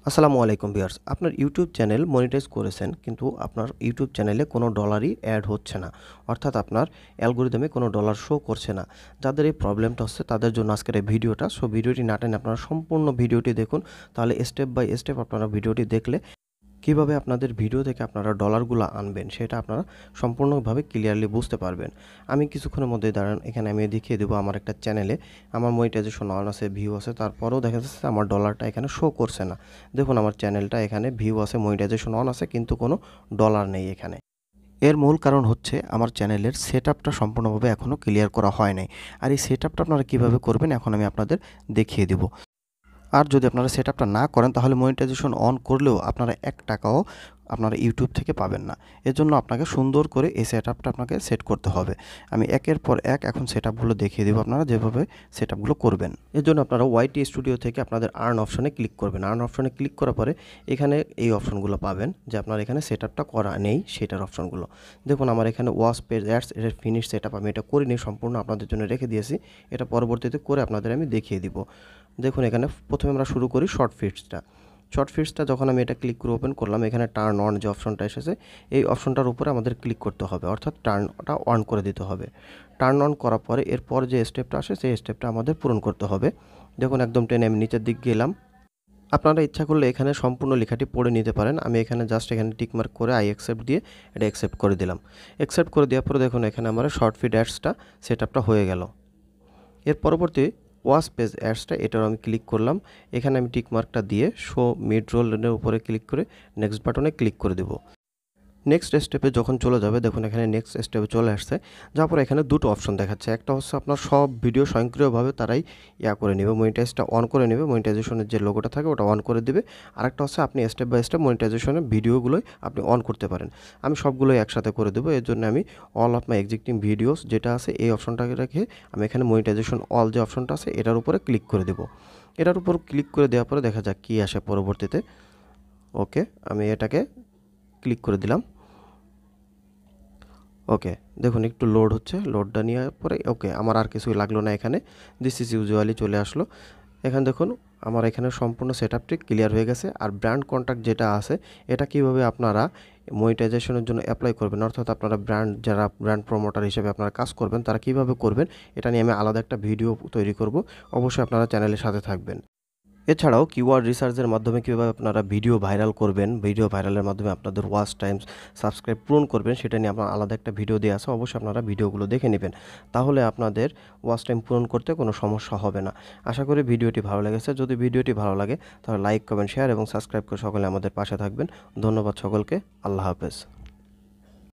আসসালামু আলাইকুম ভিউয়ার্স। আপনার ইউটিউব চ্যানেল মনিটাইজ করেছেন কিন্তু আপনার ইউটিউব চ্যানেলে কোনো ডলারই অ্যাড হচ্ছে না। অর্থাৎ আপনার অ্যালগরিদমে কোনো ডলার শো করছে না। যাদের এই প্রবলেমটা হচ্ছে তাদের জন্য আজকের এই ভিডিওটা। সো ভিডিওটি না টেনে আপনারা সম্পূর্ণ ভিডিওটি দেখুন। তাহলে স্টেপ বাই স্টেপ আপনারা ভিডিওটি দেখলে কিভাবে আপনাদের ভিডিও থেকে আপনারা ডলারগুলো আনবেন সেটা আপনারা সম্পূর্ণভাবে ক্লিয়ারলি বুঝতে পারবেন। আমি কিছুক্ষণের মধ্যে দাঁড়ান এখানে আমি দেখিয়ে দেবো আমার একটা চ্যানেলে আমার মনিটাইজেশন অন আছে, ভিউ আছে, তারপরেও দেখা যাচ্ছে আমার ডলারটা এখানে শো করছে না। দেখুন আমার চ্যানেলটা এখানে ভিউ আছে, মনিটাইজেশন অন আছে, কিন্তু কোনো ডলার নেই এখানে। এর মূল কারণ হচ্ছে আমার চ্যানেলের সেটআপটা সম্পূর্ণভাবে এখনও ক্লিয়ার করা হয় নাই। আর এই সেটআপটা আপনারা কীভাবে করবেন এখন আমি আপনাদের দেখিয়ে দেবো। আর যদি আপনারা সেটআপটা না করেন তাহলে মনিটাইজেশন অন করলেও আপনারা ৳১ আপনারা ইউটিউব থেকে পাবেন না। এজন্য আপনাকে সুন্দর করে এই সেটআপটা আপনাকে সেট করতে হবে। আমি একের পর এক এখন সেটআপগুলো দেখিয়ে দেব আপনারা যেভাবে সেটআপগুলো করবেন। এর জন্য আপনারা ওয়াইটি স্টুডিও থেকে আপনাদের আর্ন অপশনে ক্লিক করবেন। আর্ন অপশনে ক্লিক করার পরে এখানে এই অপশনগুলো পাবেন যে আপনার এখানে সেটআপটা করা নেই সেটার অপশনগুলো। দেখুন আমার এখানে ওয়াচ পেজ অ্যাডস এটা ফিনিশ সেটআপ আমি এটা করিনি, সম্পূর্ণ আপনাদের জন্য রেখে দিয়েছি। এটা পরবর্তীতে করে আপনাদের আমি দেখিয়ে দিব। দেখুন এখানে প্রথমে আমরা শুরু করি শর্ট ফিটসটা যখন আমি এটা ক্লিক করে ওপেন করলাম এখানে টার্ন অন যে অপশনটা এসেছে এই অপশনটার উপরে আমাদের ক্লিক করতে হবে, অর্থাৎ টার্নটা অন করে দিতে হবে। টার্ন অন করার পরে এরপর যে স্টেপটা আসে সেই স্টেপটা আমাদের পূরণ করতে হবে। দেখুন একদম টেনে আমি নিচের দিক গেলাম। আপনারা ইচ্ছা করলে এখানে সম্পূর্ণ লেখাটি পড়ে নিতে পারেন। আমি এখানে জাস্ট এখানে টিকমার্ক করে আই অ্যাকসেপ্ট দিয়ে এটা অ্যাকসেপ্ট করে দিলাম। অ্যাকসেপ্ট করে দেওয়ার পরে দেখুন এখানে আমার শর্ট ফিট অ্যাডসটা সেটআপটা হয়ে গেল। এর পরবর্তী ওয়াচ পেজ অ্যাডসটা এটার আমি ক্লিক করলাম। এখানে আমি টিক মার্কটা দিয়ে শো মিড রোলের উপরে ক্লিক করে নেক্সট বাটনে ক্লিক করে দেব। নেক্সট স্টেপে যখন চলে যাবে দেখুন এখানে নেক্সট স্টেপে চলে আসছে। যার পরে এখানে দুটো অপশন দেখাচ্ছে। একটা হচ্ছে আপনার সব ভিডিও স্বয়ংক্রিয়ভাবে তারাই করে নেবে, মনিটাইজটা অন করে নেবে, মনিটাইজেশনের যে লোগোটা থাকে ওটা অন করে দেবে। আরেকটা হচ্ছে আপনি স্টেপ বাই স্টেপ মনিটাইজেশনের ভিডিওগুলোই আপনি অন করতে পারেন। আমি সবগুলোই একসাথে করে দেবো। এর জন্য আমি all of my existing videos যেটা আছে এই অপশনটাকে রেখে আমি এখানে মনিটাইজেশন অল যে অপশনটা আছে এটার উপরে ক্লিক করে দেবো। এটার উপর ক্লিক করে দেওয়ার পরে দেখা যাক কী আসে পরবর্তীতে। ওকে, আমি এটাকে ক্লিক করে দিলাম। ওকে, দেখুন একটু লোড হচ্ছে, লোডটা নেওয়ার পরে ওকে আমার আর কিছুই লাগলো না। এখানে দিস ইজ ইউজুয়ালি চলে আসলো। এখানে দেখুন আমার এখানে সম্পূর্ণ সেটআপটি ক্লিয়ার হয়ে গেছে। আর ব্র্যান্ড কন্ট্যাক্ট যেটা আছে এটা কিভাবে আপনারা মনিটাইজেশনের জন্য অ্যাপ্লাই করবেন, অর্থাৎ আপনারা যারা ব্র্যান্ড প্রমোটার হিসেবে আপনারা কাজ করবেন তারা কিভাবে করবেন এটা নিয়ে আমি আলাদা একটা ভিডিও তৈরি করব। অবশ্যই আপনারা চ্যানেলের সাথে থাকবেন। এছাড়াও কিওয়ার্ড রিসার্চের মাধ্যমে কীভাবে আপনারা ভিডিও ভাইরাল করবেন, ভিডিও ভাইরালের মাধ্যমে আপনাদের ওয়াচ টাইমস সাবস্ক্রাইব পূরণ করবেন সেটা নিয়ে আপনার আলাদা একটা ভিডিও দেওয়া আছে। অবশ্যই আপনারা ভিডিওগুলো দেখে নেবেন, তাহলে আপনাদের ওয়াচ টাইম পূরণ করতে কোনো সমস্যা হবে না। আশা করি ভিডিওটি ভালো লেগেছে। যদি ভিডিওটি ভালো লাগে তাহলে লাইক, কমেন্ট, শেয়ার এবং সাবস্ক্রাইব করে সকলে আমাদের পাশে থাকবেন। ধন্যবাদ সকলকে। আল্লাহ হাফেজ।